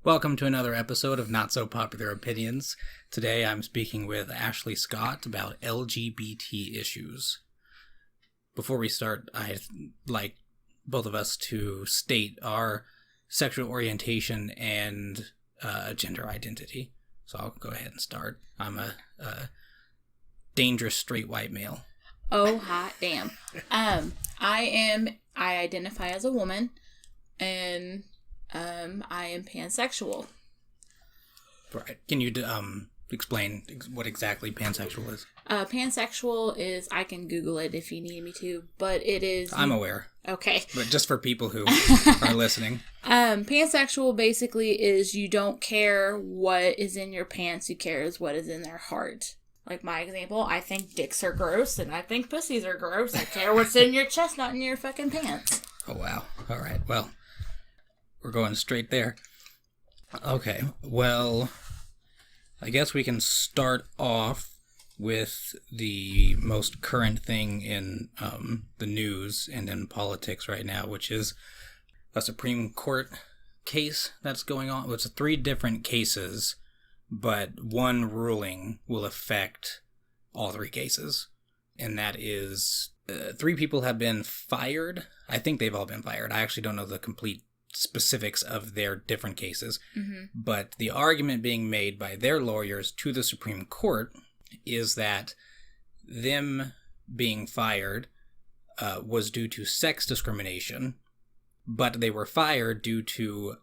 Welcome to another episode of Not So Popular Opinions. Today I'm speaking with Ashley Scott about LGBT issues. Before we start, I'd like both of us to state our sexual orientation and gender identity. So I'll go ahead and start. I'm a dangerous straight white male. Oh, hot damn. I identify as a woman, and I am pansexual. Right. Can you explain what exactly pansexual is? Pansexual is, I can Google it if you need me to, but it is... I'm aware. Okay. But just for people who are listening. Pansexual basically is you don't care what is in your pants, you care is what is in their heart. Like my example, I think dicks are gross, and I think pussies are gross. I care what's in your chest, not in your fucking pants. Oh, wow. All right. Well, we're going straight there. Okay. Well, I guess we can start off with the most current thing in the news and in politics right now, which is a Supreme Court case that's going on. It's 3 different cases, but one ruling will affect all 3 cases. And that is 3 people have been fired. I think they've all been fired. I actually don't know the complete specifics of their different cases. Mm-hmm. But the argument being made by their lawyers to the Supreme Court is that them being fired was due to sex discrimination, but they were fired due to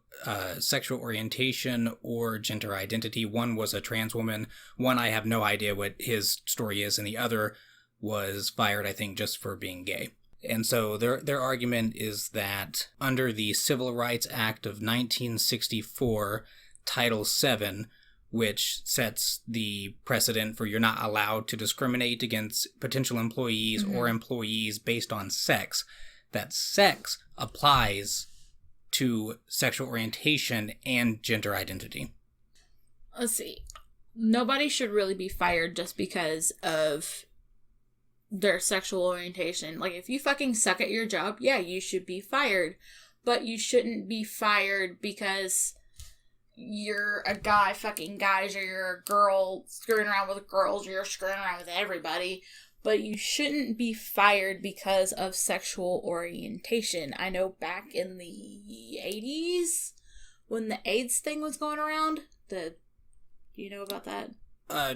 sexual orientation or gender identity. One was a trans woman. One, I have no idea what his story is, and the other was fired, I think, just for being gay. And so their argument is that under the Civil Rights Act of 1964, Title VII, which sets the precedent for you're not allowed to discriminate against potential employees or employees based on sex, that sex applies to sexual orientation and gender identity. Let's see. Nobody should really be fired just because of their sexual orientation. Like, if you fucking suck at your job, yeah, you should be fired. But you shouldn't be fired because you're a guy fucking guys, or you're a girl screwing around with girls, or you're screwing around with everybody. But you shouldn't be fired because of sexual orientation. I know back in the 80s, when the AIDS thing was going around, you know about that?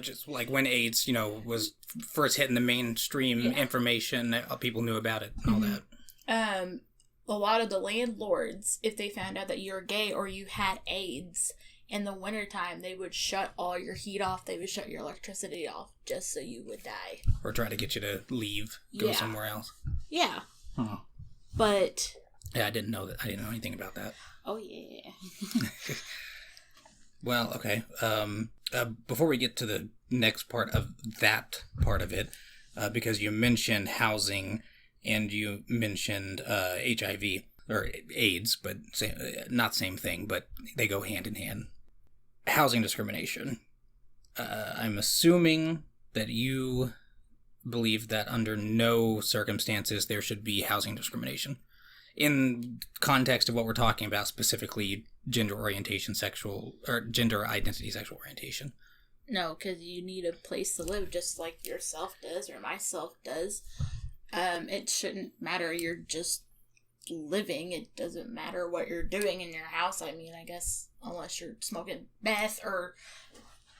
Just like when AIDS, was first hitting the mainstream information, people knew about it and all that. A lot of the landlords, if they found out that you're gay or you had AIDS in the wintertime, they would shut all your heat off. They would shut your electricity off just so you would die. Or try to get you to leave, go somewhere else. Yeah. Huh. But... Yeah, I didn't know that. I didn't know anything about that. Oh, yeah. Well, okay. Before we get to the next part of that part of it, because you mentioned housing and you mentioned HIV or AIDS, but not same thing, but they go hand in hand. Housing discrimination. I'm assuming that you believe that under no circumstances there should be housing discrimination. In context of what we're talking about, specifically gender orientation, gender identity, sexual orientation. No, because you need a place to live just like yourself does, or myself does. It shouldn't matter. You're just living. It doesn't matter what you're doing in your house. I mean, I guess unless you're smoking meth or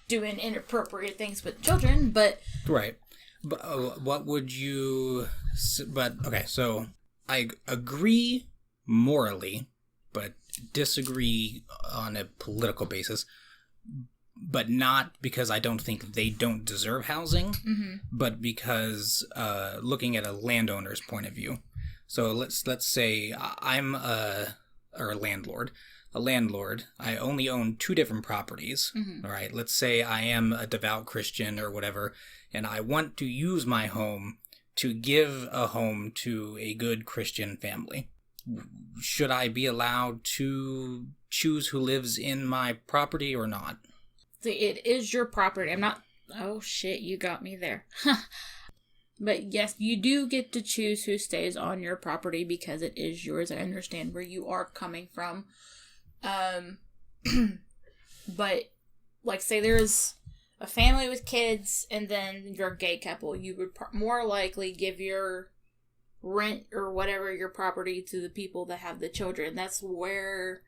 doing inappropriate things with children, but... Right. But what would you... But, okay, so I agree morally, but disagree on a political basis, but not because I don't think they don't deserve housing, but because looking at a landowner's point of view. So let's say I'm a landlord. A landlord, I only own 2 different properties. All right, let's say I am a devout Christian or whatever, and I want to use my home to give a home to a good Christian family. Should I be allowed to choose who lives in my property or not? See, it is your property. I'm not... Oh, shit, you got me there. But yes, you do get to choose who stays on your property because it is yours. I understand where you are coming from. But, like, say there's a family with kids and then you're a gay couple, you would more likely give your rent or whatever, your property, to the people that have the children. That's where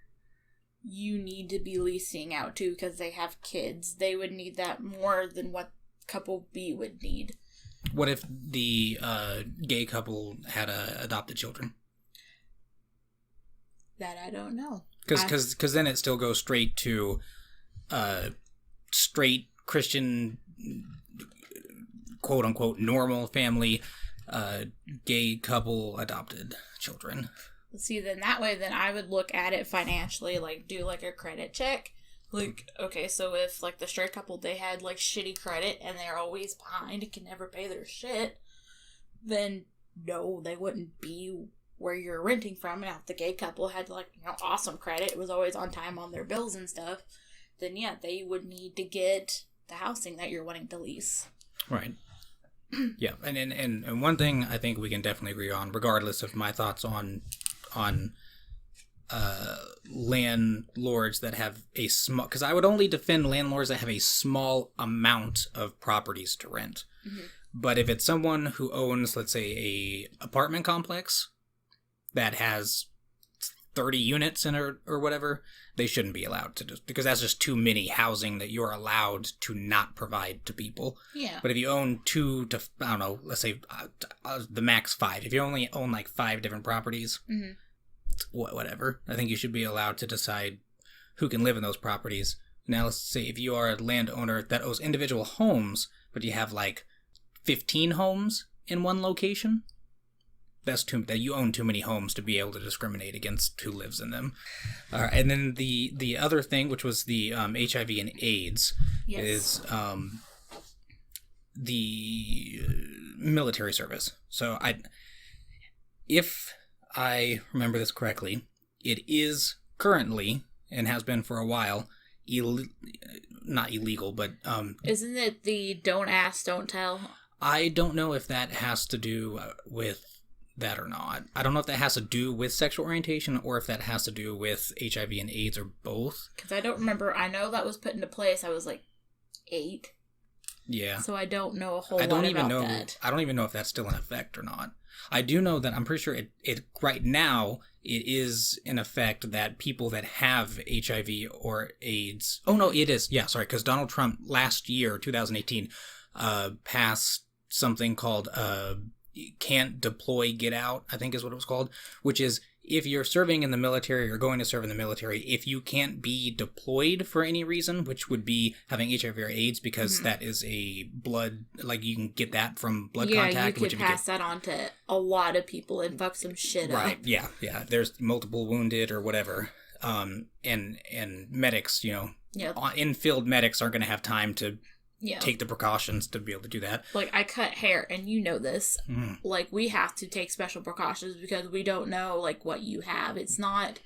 you need to be leasing out to, because they have kids. They would need that more than what couple B would need. What if the gay couple had adopted children? That I don't know. Because then it still goes straight to straight Christian, quote unquote, normal family, gay couple adopted children. See, then that way, then I would look at it financially, like, do, like, a credit check. Like, okay, so if, like, the straight couple, they had, like, shitty credit and they're always behind and can never pay their shit, then, no, they wouldn't be where you're renting from. And if the gay couple had, like, awesome credit, it was always on time on their bills and stuff, then, yeah, they would need to get the housing that you're wanting to lease. Right. Yeah, and one thing I think we can definitely agree on, regardless of my thoughts on landlords that have a small, because I would only defend landlords that have a small amount of properties to rent. Mm-hmm. But if it's someone who owns, let's say, a apartment complex that has 30 units in it or whatever, they shouldn't be allowed to, just because that's just too many housing that you're allowed to not provide to people. Yeah. But if you own 2 to, I don't know, let's say the max 5, if you only own like 5 different properties, mm-hmm. whatever, I think you should be allowed to decide who can live in those properties. Now, let's say if you are a landowner that owns individual homes, but you have like 15 homes in one location, that you own too many homes to be able to discriminate against who lives in them. And then the other thing, which was the HIV and AIDS, yes. is the military service. So if I remember this correctly, it is currently, and has been for a while, not illegal, but isn't it the don't ask, don't tell? I don't know if that has to do with that or not. I don't know if that has to do with sexual orientation or if that has to do with HIV and AIDS or both. Because I don't remember. I know that was put into place. I was like 8. Yeah. So I don't know a whole lot about that. I don't even know if that's still in effect or not. I do know that I'm pretty sure it right now it is in effect that people that have HIV or AIDS. Oh no, it is. Yeah, sorry, because Donald Trump last year, 2018, passed something called Can't Deploy, Get Out, I think is what it was called, which is if you're serving in the military or going to serve in the military, if you can't be deployed for any reason, which would be having HIV or AIDS, because mm-hmm. that is a blood, like you can get that from blood contact. Yeah, you can pass that on to a lot of people and fuck some shit up. Right, yeah. There's multiple wounded or whatever. And medics, in-field medics aren't going to have time to take the precautions to be able to do that. Like, I cut hair, and you know this. Mm. Like, we have to take special precautions because we don't know, like, what you have. It's not,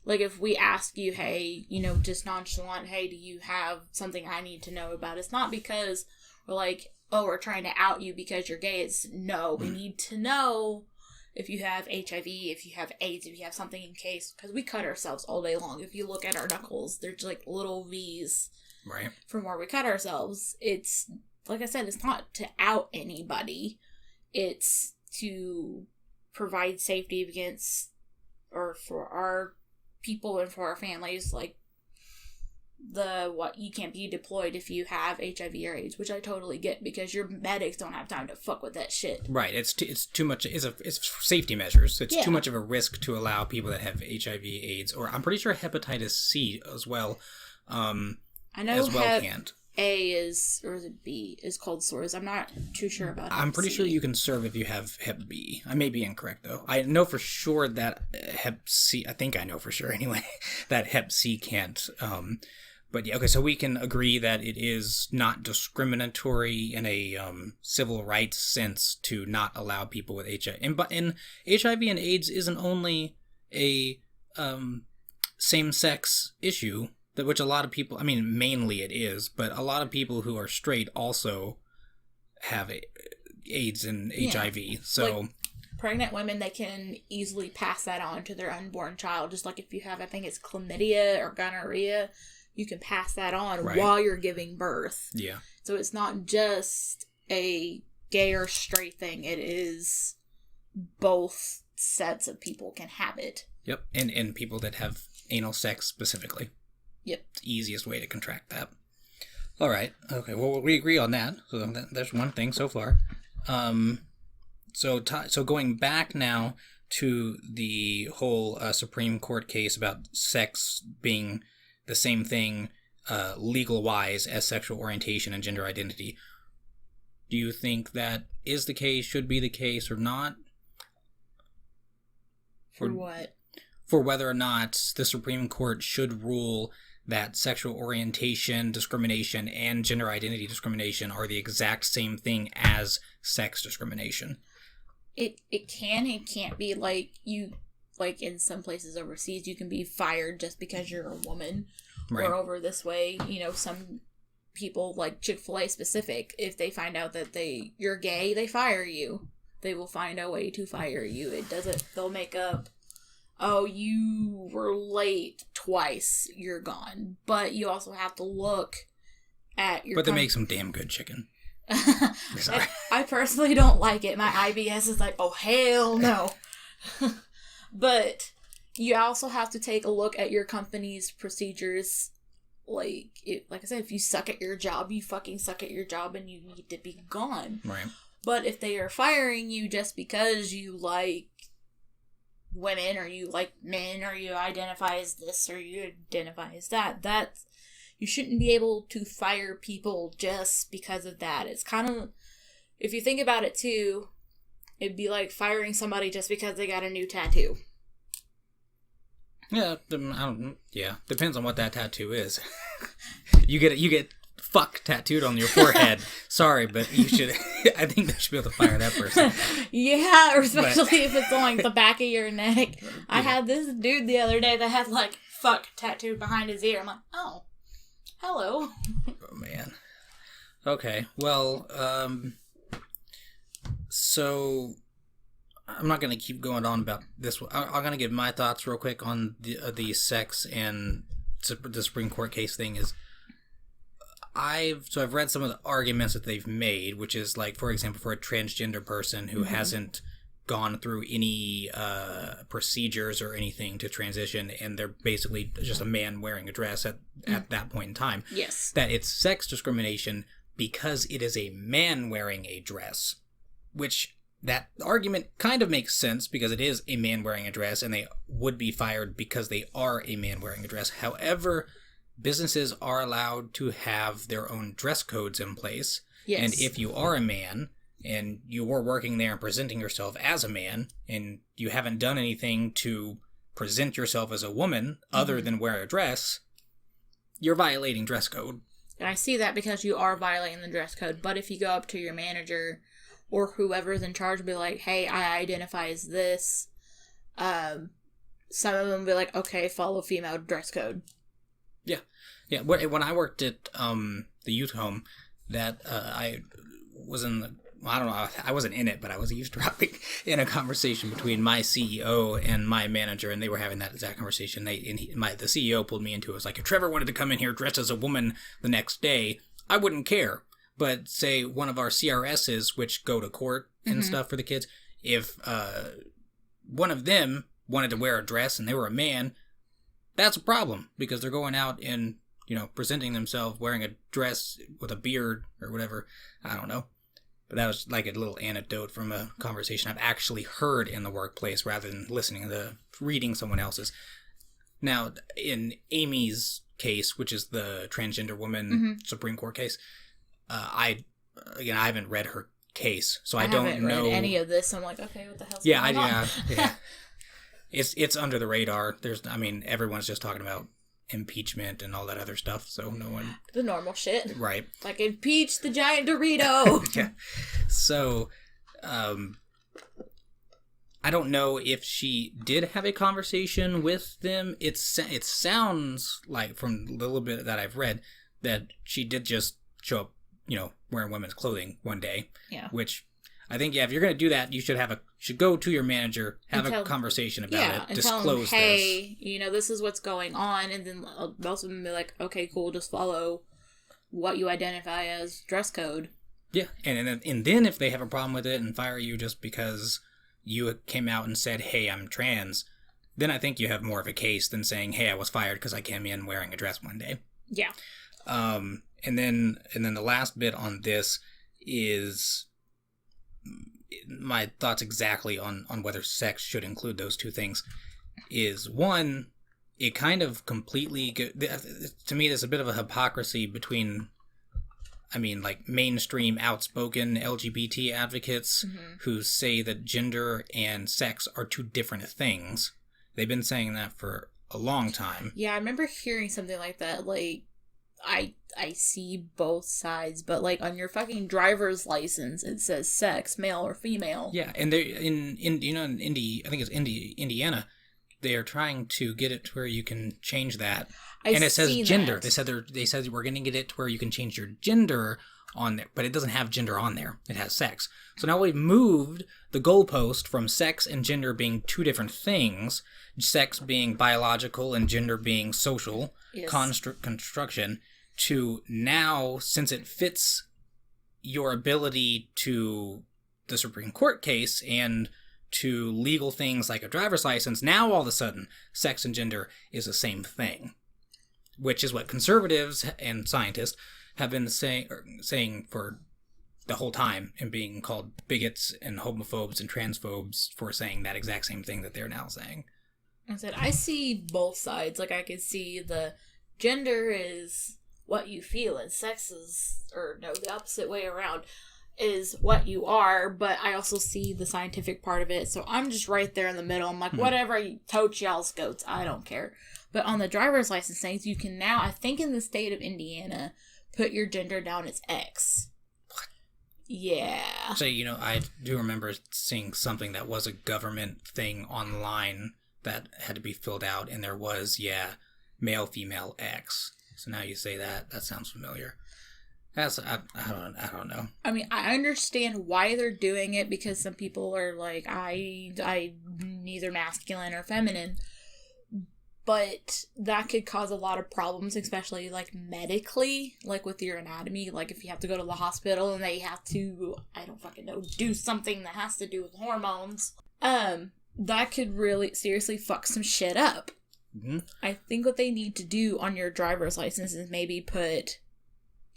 like, if we ask you, hey, just nonchalant, hey, do you have something I need to know about? It's not because we're like, oh, we're trying to out you because you're gay. It's, no, we need to know if you have HIV, if you have AIDS, if you have something in case, because we cut ourselves all day long. If you look at our knuckles, there's, like, little V's. Right. From where we cut ourselves. It's, like I said, it's not to out anybody. It's to provide safety against, or for our people and for our families, like, you can't be deployed if you have HIV or AIDS, which I totally get, because your medics don't have time to fuck with that shit. Right. It's too much, it's safety measures. It's too much of a risk to allow people that have HIV, AIDS, or I'm pretty sure hepatitis C as well, I know Hep A is, or is it B, is cold sores. I'm not too sure about Hep I'm pretty C. sure you can serve if you have Hep B. I may be incorrect, though. I know for sure that Hep C, I think I know for sure anyway, that Hep C can't. But yeah, okay, so we can agree that it is not discriminatory in a civil rights sense to not allow people with HIV. And HIV and AIDS isn't only a same-sex issue, which a lot of people, I mean, mainly it is, but a lot of people who are straight also have AIDS and HIV. So, pregnant women, they can easily pass that on to their unborn child. Just like if you have, I think it's chlamydia or gonorrhea, you can pass that on while you're giving birth. Yeah. So it's not just a gay or straight thing. It is both sets of people can have it. Yep. And people that have anal sex specifically. Yep. It's the easiest way to contract that. All right. Okay. Well, we agree on that. So there's one thing so far. So going back now to the whole Supreme Court case about sex being the same thing legal-wise as sexual orientation and gender identity, do you think that is the case, should be the case, or not? For what? For whether or not the Supreme Court should rule that sexual orientation discrimination and gender identity discrimination are the exact same thing as sex discrimination. It can't be like in some places overseas, you can be fired just because you're a woman. Right. Or over this way, some people, like Chick-fil-A specific, if they find out that you're gay, they fire you. They will find a way to fire you. They'll make up, oh, you were late twice, you're gone. But you also have to look at your... But they make some damn good chicken. Sorry. I personally don't like it. My IBS is like, oh, hell no. But you also have to take a look at your company's procedures. Like I said, if you suck at your job, you fucking suck at your job and you need to be gone. Right. But if they are firing you just because you like women or you like men or you identify as this or you identify as that, you shouldn't be able to fire people just because of that. It's kind of, if you think about it too, it'd be like firing somebody just because they got a new tattoo. Yeah, depends on what that tattoo is. You get fuck tattooed on your forehead. Sorry, but you should. I think they should be able to fire that person. Yeah, or especially if it's on like the back of your neck. Yeah. I had this dude the other day that had like fuck tattooed behind his ear. I'm like, oh, hello. Oh man. Okay. Well, so I'm not going to keep going on about this. I'm going to give my thoughts real quick on the sex and the Supreme Court case thing. I've read some of the arguments that they've made, which is like, for example, for a transgender person who hasn't gone through any procedures or anything to transition, and they're basically just a man wearing a dress at that point in time. Yes. That it's sex discrimination because it is a man wearing a dress, which that argument kind of makes sense because it is a man wearing a dress and they would be fired because they are a man wearing a dress. However, businesses are allowed to have their own dress codes in place. Yes. And if you are a man and you were working there and presenting yourself as a man and you haven't done anything to present yourself as a woman other than wear a dress, you're violating dress code. And I see that because you are violating the dress code. But if you go up to your manager or whoever's in charge and be like, hey, I identify as this, some of them will be like, okay, follow female dress code. Yeah. Yeah. When I worked at the youth home, that I was in the, I don't know, I wasn't in it, but I was eavesdropping in a conversation between my CEO and my manager, and they were having that exact conversation. The CEO pulled me into it. It was like, if Trevor wanted to come in here dressed as a woman the next day, I wouldn't care. But say one of our CRSs, which go to court and stuff for the kids, if one of them wanted to wear a dress and they were a man, that's a problem because they're going out and, presenting themselves wearing a dress with a beard or whatever. I don't know. But that was like a little anecdote from a conversation I've actually heard in the workplace rather than reading someone else's. Now, in Amy's case, which is the transgender woman Supreme Court case, I haven't read her case, so I don't know. I haven't read any of this. So I'm like, okay, what the hell's going on? Yeah. It's under the radar. Everyone's just talking about impeachment and all that other stuff, so no one... The normal shit. Right. Like, impeach the giant Dorito! Yeah. So, I don't know if she did have a conversation with them. It sounds like, from the little bit that I've read, that she did just show up, wearing women's clothing one day. Yeah. Which, I think, if you're going to do that, she should go to your manager, have a conversation about it, and disclose tell them, hey, this is what's going on, and then most of them be like, okay, cool, just follow what you identify as dress code. Yeah, and then if they have a problem with it and fire you just because you came out and said, hey, I'm trans, then I think you have more of a case than saying, hey, I was fired because I came in wearing a dress one day. Yeah. And then the last bit on this is my thoughts exactly on whether sex should include those two things. Is one, it kind of completely, to me, there's a bit of a hypocrisy between, like mainstream outspoken LGBT advocates who say that gender and sex are two different things. They've been saying that for a long time. Yeah, I remember hearing something like that. Like, I see both sides, but like on your fucking driver's license, it says sex, male or female. Yeah, and they in Indiana, they are trying to get it to where you can change that. And it says gender. That. They said we're going to get it to where you can change your gender on there, but it doesn't have gender on there. It has sex. So now we've moved the goalpost from sex and gender being two different things, sex being biological and gender being social construction, to now, since it fits your ability to the Supreme Court case and to legal things like a driver's license, now all of a sudden sex and gender is the same thing, which is what conservatives and scientists have been saying for the whole time, and being called bigots and homophobes and transphobes for saying that exact same thing that they're now saying. I see both sides. Like, I could see the gender is what you feel and sex is, or no, the opposite way around, is what you are, but I also see the scientific part of it, so I'm just right there in the middle. I'm like, whatever, tote y'all's goats, I don't care. But on the driver's license things, you can now, I think in the state of Indiana, put your gender down as X. What? Yeah. So, I do remember seeing something that was a government thing online that had to be filled out, and there was, male, female, X. So now you say that sounds familiar. I don't know. I understand why they're doing it, because some people are like, I neither masculine or feminine. But that could cause a lot of problems, especially like medically, like with your anatomy. Like if you have to go to the hospital and they have to, I don't fucking know, do something that has to do with hormones. That could really seriously fuck some shit up. Mm-hmm. I think what they need to do on your driver's license is maybe put,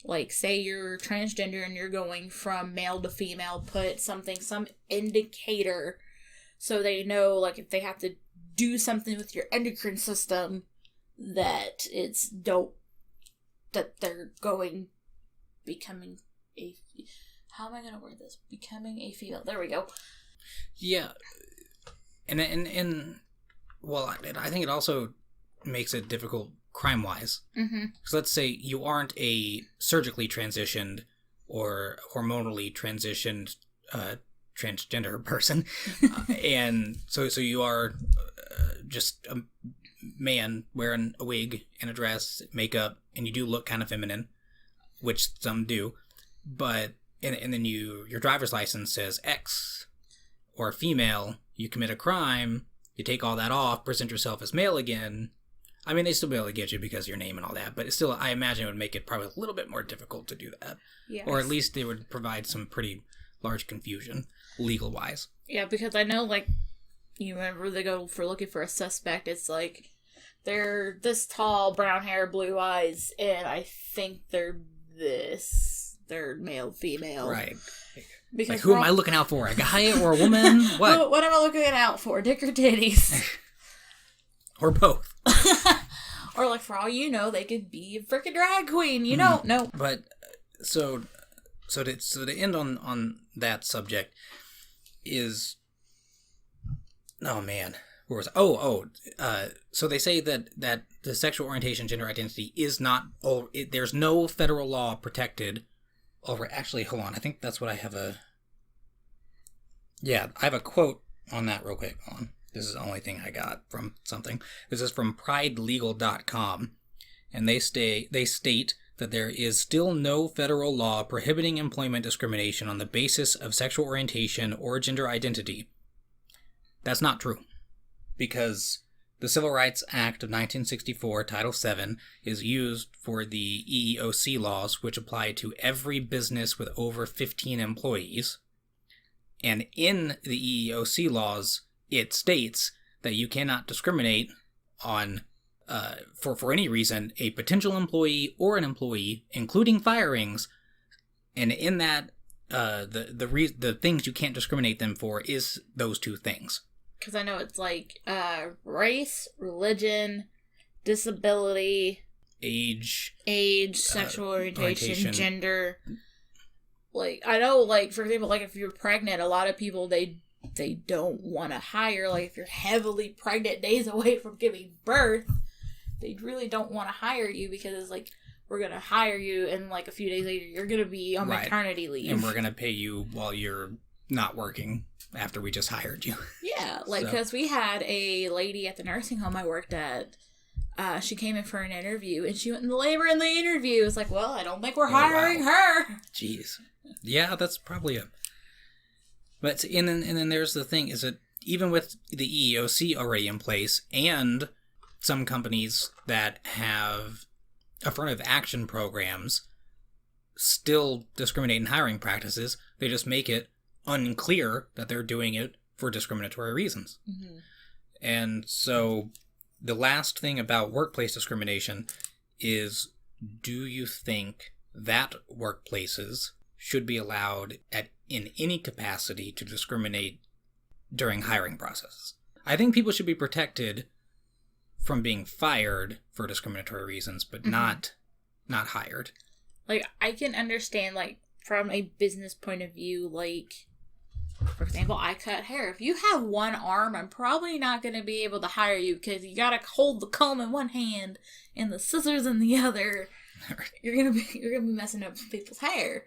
like, say you're transgender and you're going from male to female, put some indicator so they know, like, if they have to do something with your endocrine system, that that they're becoming a, how am I going to word this? Becoming a female. There we go. Yeah. And well, I think it also makes it difficult crime-wise. Mm-hmm. Because let's say you aren't a surgically transitioned or hormonally transitioned transgender person, and so you are just a man wearing a wig and a dress, makeup, and you do look kind of feminine, which some do, but and then your driver's license says X or female, you commit a crime. You take all that off, present yourself as male again. They still be able to get you because of your name and all that, but it's still, I imagine it would make it probably a little bit more difficult to do that. Yes. Or at least they would provide some pretty large confusion, legal-wise. Yeah, because I know, like, you remember they go for looking for a suspect, it's like, they're this tall, brown hair, blue eyes, and I think they're male, female. Right. Because like, who am I looking out for? A guy or a woman? What? What am I looking out for? Dick or titties? Or both. Or, like, for all you know, they could be a freaking drag queen. You don't know. But, so to end on that subject is... Oh, man. Where was I? So they say that the sexual orientation, gender identity is not... there's no federal law protected over... Actually, hold on. I think that's what I have a... Yeah, I have a quote on that real quick. Hold on. This is the only thing I got from something. This is from pridelegal.com. And they state that there is still no federal law prohibiting employment discrimination on the basis of sexual orientation or gender identity. That's not true. Because the Civil Rights Act of 1964, Title VII, is used for the EEOC laws, which apply to every business with over 15 employees. And in the EEOC laws, it states that you cannot discriminate on, for any reason, a potential employee or an employee, including firings. And in that, the things you can't discriminate them for is those two things. Because I know it's like race, religion, disability, age, sexual orientation, gender. Like, I know, like, for example, like, if you're pregnant, a lot of people, they don't want to hire, like, if you're heavily pregnant, days away from giving birth, they really don't want to hire you because it's like, we're going to hire you, and, like, a few days later, you're going to be on maternity leave. And we're going to pay you while you're not working after we just hired you. Yeah, like, because we had a lady at the nursing home I worked at. She came in for an interview, and she went into labor in the interview. It's like, well, I don't think we're hiring her. Jeez. Yeah, that's probably a... But, and then there's the thing, is that even with the EEOC already in place, and some companies that have affirmative action programs still discriminate in hiring practices, they just make it unclear that they're doing it for discriminatory reasons. Mm-hmm. And so the last thing about workplace discrimination is, do you think that workplaces should be allowed in any capacity to discriminate during hiring processes? I think people should be protected from being fired for discriminatory reasons, but not hired. Like, I can understand, like, from a business point of view, like, for example, I cut hair. If you have one arm, I'm probably not going to be able to hire you because you got to hold the comb in one hand and the scissors in the other. You're gonna be messing up people's hair.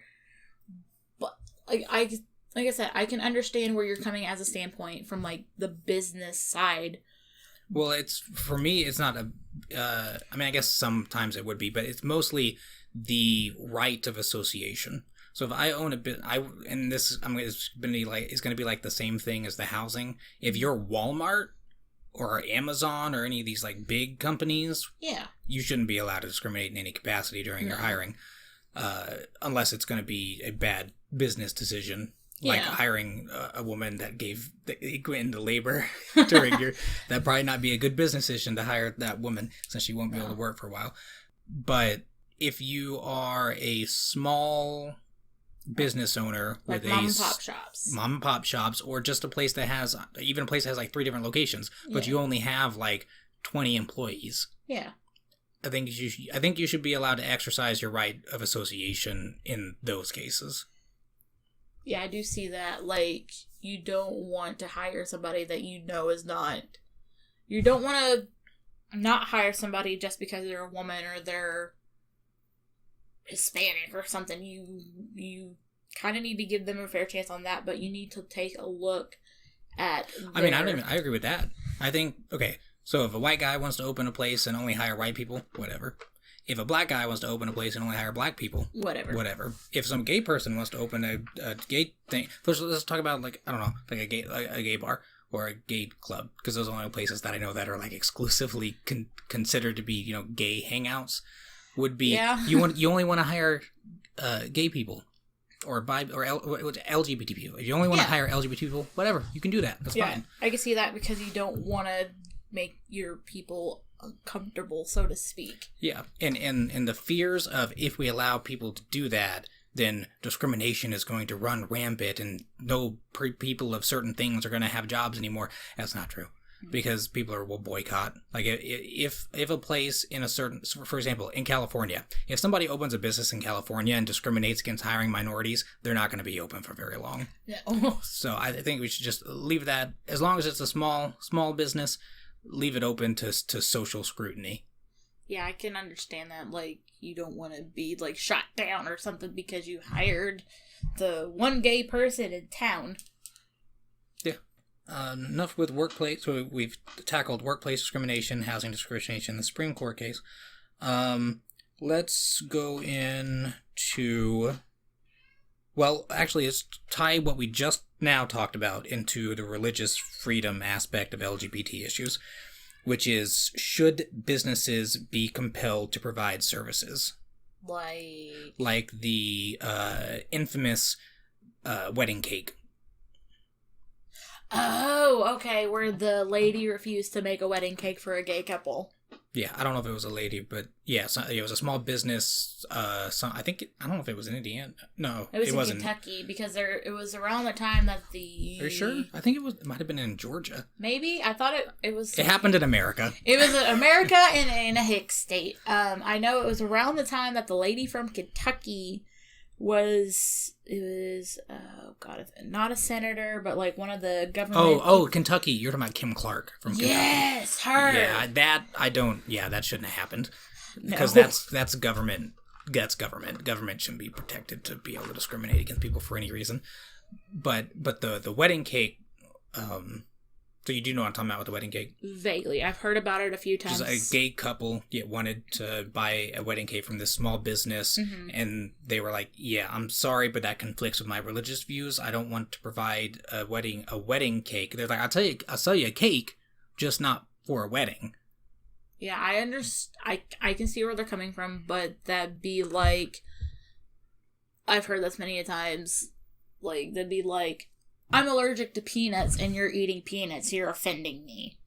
But like I said, I can understand where you're coming as a standpoint from, like, the business side. Well, for me, it's not I mean, I guess sometimes it would be, but it's mostly the right of association. So if I own a bit, it's going to be like the same thing as the housing. If you're Walmart or Amazon or any of these, like, big companies, yeah, you shouldn't be allowed to discriminate in any capacity during your hiring, unless it's going to be a bad business decision, like hiring a woman that went into labor during that'd probably not be a good business decision to hire that woman since she won't be able to work for a while. But if you are a small business owner with mom and pop shops, or just a place that has like 3 different locations, but you only have like 20 employees. Yeah. I think you should be allowed to exercise your right of association in those cases. Yeah, I do see that. Like, you don't want to hire somebody that you know is not. You don't want to not hire somebody just because they're a woman or they're Hispanic or something. You kind of need to give them a fair chance on that, but you need to take a look at I agree with that. I think, okay, so if a white guy wants to open a place and only hire white people, whatever. If a black guy wants to open a place and only hire black people, whatever. If some gay person wants to open a gay thing, let's talk about, like, I don't know, like a gay bar or a gay club, because those are the only places that I know that are, like, exclusively considered to be, you know, gay hangouts. Would be you only want to hire gay people or LGBT people. If you only want to hire LGBT people, whatever, you can do that. That's fine. I can see that because you don't want to make your people uncomfortable, so to speak. Yeah, and the fears of, if we allow people to do that, then discrimination is going to run rampant and no people of certain things are going to have jobs anymore. That's not true. Because people will boycott. Like, if a place in a certain, for example, in California, if somebody opens a business in California and discriminates against hiring minorities, they're not going to be open for very long. Yeah. So I think we should just leave that, as long as it's a small business, leave it open to social scrutiny. Yeah, I can understand that. Like, you don't want to be, like, shot down or something because you hired the one gay person in town. Yeah. Enough with workplace. So we've tackled workplace discrimination, housing discrimination, the Supreme Court case. Let's go into Well, actually, let's tie what we just now talked about into the religious freedom aspect of LGBT issues, which is, should businesses be compelled to provide services? Like the infamous wedding cake. Oh, okay, where the lady refused to make a wedding cake for a gay couple. Yeah, I don't know if it was a lady, but yeah, it was a small business. I don't know if it was in Indiana. No, it wasn't. Kentucky, because it was around the time that the... Are you sure? I think it might have been in Georgia. Maybe? I thought it was... It happened in America. It was in America in a hick state. I know it was around the time that the lady from Kentucky not a senator, but like one of the government... Oh, Kentucky. You're talking about Kim Clark from Kentucky. Yes, her. Yeah, that shouldn't have happened. Because No. that's government. That's government. Government shouldn't be protected to be able to discriminate against people for any reason. But the wedding cake, so you do know what I'm talking about with the wedding cake? Vaguely. I've heard about it a few times. Just a gay couple wanted to buy a wedding cake from this small business, and they were like, yeah, I'm sorry, but that conflicts with my religious views. I don't want to provide a wedding cake. They're like, I'll sell you a cake, just not for a wedding. Yeah, I understand. I can see where they're coming from, but that'd be like... I've heard this many a times. Like, that'd be like, I'm allergic to peanuts and you're eating peanuts. You're offending me.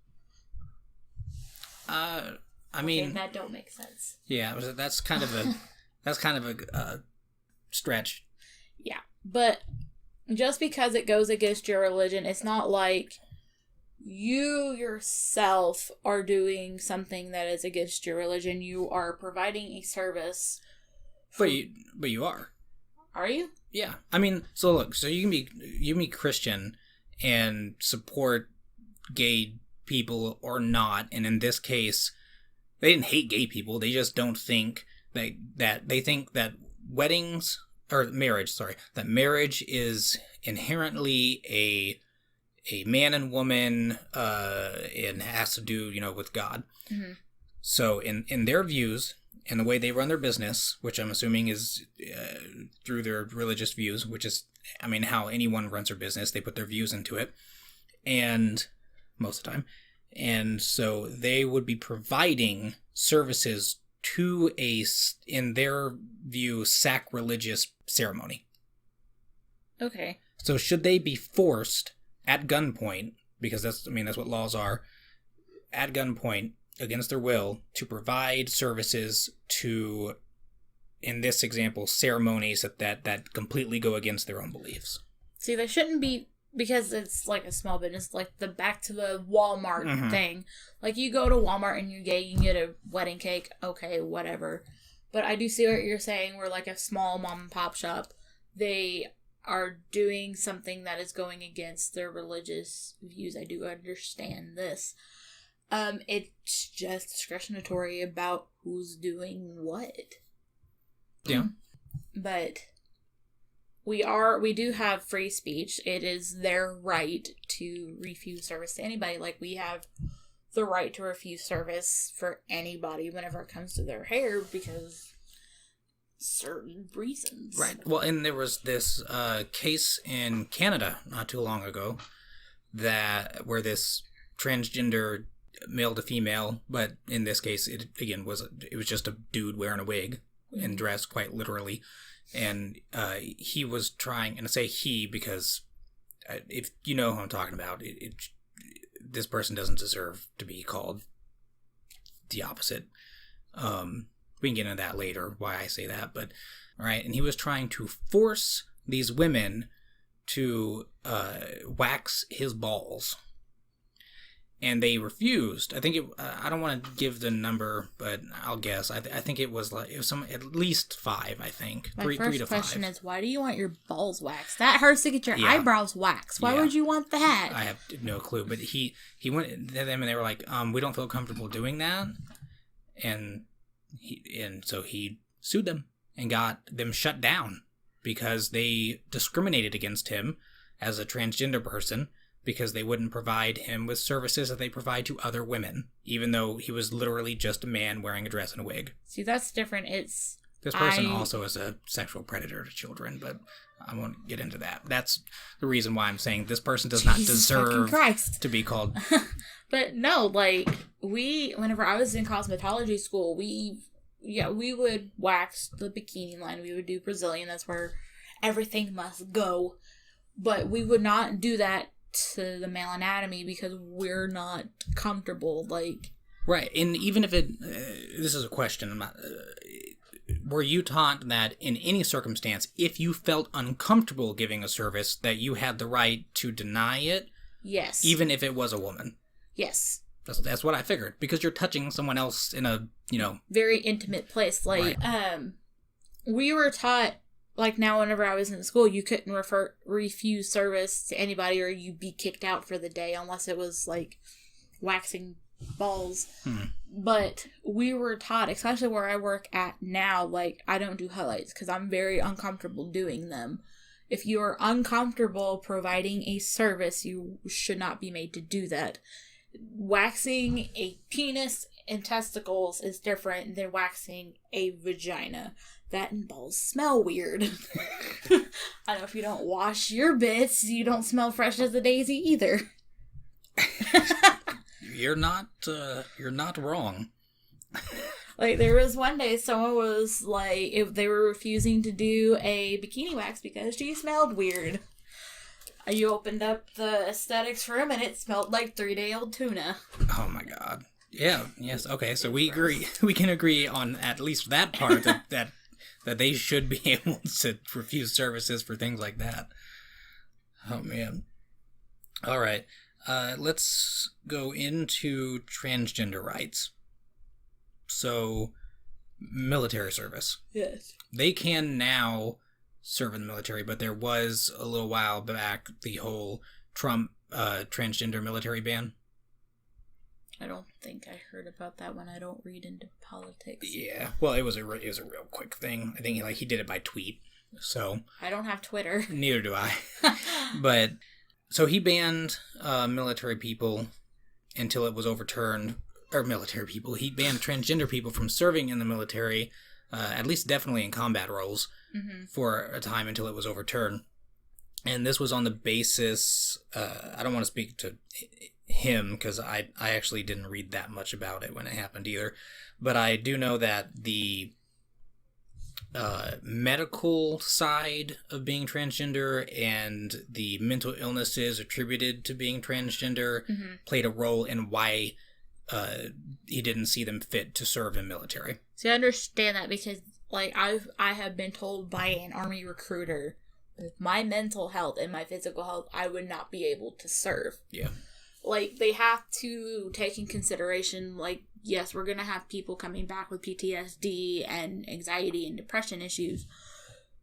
I mean... that don't make sense. Yeah, that's kind of a stretch. Yeah, but just because it goes against your religion, it's not like you yourself are doing something that is against your religion. You are providing a service. But you are. Are you? Yeah. I mean, so look, so you can be Christian and support gay people or not, and in this case, they didn't hate gay people. They just don't think that they think that marriage is inherently a man and woman, and has to do, with God. Mm-hmm. So in their views, and the way they run their business, which I'm assuming is through their religious views, which is, I mean, how anyone runs their business, they put their views into it, and most of the time, and so they would be providing services to in their view, sacrilegious ceremony. Okay. So should they be forced at gunpoint, because that's what laws are, at gunpoint, against their will, to provide services to, in this example, ceremonies that completely go against their own beliefs? See, they shouldn't be, because it's like a small business, like the back to the Walmart thing. Like, you go to Walmart and you're gay, you can get a wedding cake, okay, whatever. But I do see what you're saying, where like a small mom and pop shop, they are doing something that is going against their religious views. I do understand this. It's just discretionary about who's doing what. Yeah. But we do have free speech. It is their right to refuse service to anybody. Like, we have the right to refuse service for anybody whenever it comes to their hair, because certain reasons. Right. Well, and there was this case in Canada not too long ago where this transgender male to female, but in this case it was just a dude wearing a wig and dressed quite literally, and he was trying, and I say he because if you know who I'm talking about, this person doesn't deserve to be called the opposite. We can get into that later, why I say that, but all right, and he was trying to force these women to wax his balls. And they refused. I think I don't want to give the number, but I'll guess. I think it was at least 5. I think My 3 to 5. first question is, why do you want your balls waxed? That hurts to get your eyebrows waxed. Why would you want that? I have no clue. But he went to them and they were like, we don't feel comfortable doing that, and so he sued them and got them shut down because they discriminated against him as a transgender person, because they wouldn't provide him with services that they provide to other women, even though he was literally just a man wearing a dress and a wig. See, that's different. This person also is a sexual predator to children, but I won't get into that. That's the reason why I'm saying this person does not deserve to be called. But no, like, whenever I was in cosmetology school, we would wax the bikini line. We would do Brazilian. That's where everything must go. But we would not do that to the male anatomy because we're not comfortable. Like, right. And even if this is a question, I'm not, were you taught that in any circumstance, if you felt uncomfortable giving a service, that you had the right to deny it? Yes. Even if it was a woman? Yes. That's what I figured. Because you're touching someone else in a, very intimate place. Like, right. We were taught, like, now whenever I was in school, you couldn't refuse service to anybody or you'd be kicked out for the day unless it was, like, waxing balls. But we were taught, especially where I work at now, like, I don't do highlights because I'm very uncomfortable doing them. If you are uncomfortable providing a service, you should not be made to do that. Waxing a penis and testicles is different than waxing a vagina. That and balls smell weird. I know if you don't wash your bits, you don't smell fresh as a daisy either. You're not wrong. Like, there was one day someone was like, if they were refusing to do a bikini wax because she smelled weird. You opened up the aesthetics room and it smelled like 3-day-old tuna. Oh my god. Yeah, yes, okay, so we agree. We can agree on at least that part that they should be able to refuse services for things like that. Oh man. Alright, let's go into transgender rights. So, military service. Yes. They can now serve in the military, but there was a little while back the whole Trump transgender military ban. I don't think I heard about that one. I don't read into politics. Yeah, well, it was a real quick thing. I think he did it by tweet. So I don't have Twitter. Neither do I. But so he banned military people until it was overturned. Or military people. He banned transgender people from serving in the military, at least definitely in combat roles, for a time until it was overturned. And this was on the basis, I don't want to speak to him because I actually didn't read that much about it when it happened either. But I do know that the medical side of being transgender and the mental illnesses attributed to being transgender played a role in why he didn't see them fit to serve in military. See, I understand that because, like, I have been told by an Army recruiter, with my mental health and my physical health, I would not be able to serve. Yeah. Like, they have to take in consideration, like, yes, we're going to have people coming back with PTSD and anxiety and depression issues,